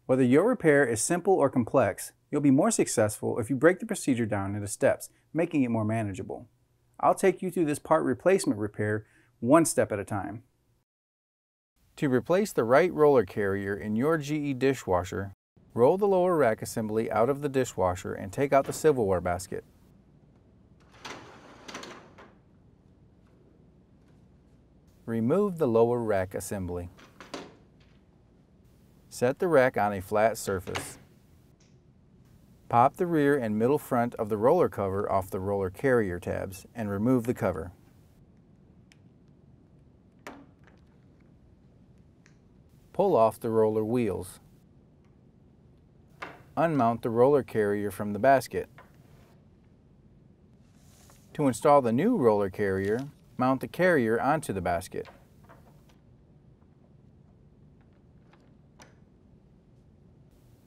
Whether your repair is simple or complex, you'll be more successful if you break the procedure down into steps, making it more manageable. I'll take you through this part replacement repair one step at a time. To replace the right roller carrier in your GE dishwasher, roll the lower rack assembly out of the dishwasher and take out the silverware basket. Remove the lower rack assembly. Set the rack on a flat surface. Pop the rear and middle front of the roller cover off the roller carrier tabs and remove the cover. Pull off the roller wheels. Unmount the roller carrier from the basket. To install the new roller carrier, mount the carrier onto the basket.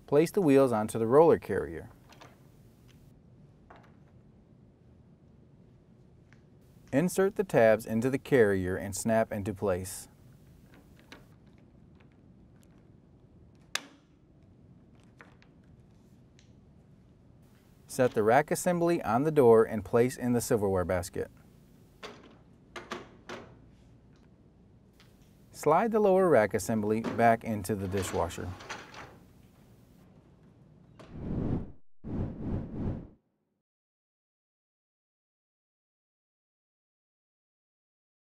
Place the wheels onto the roller carrier. Insert the tabs into the carrier and snap into place. Set the rack assembly on the door and place in the silverware basket. Slide the lower rack assembly back into the dishwasher.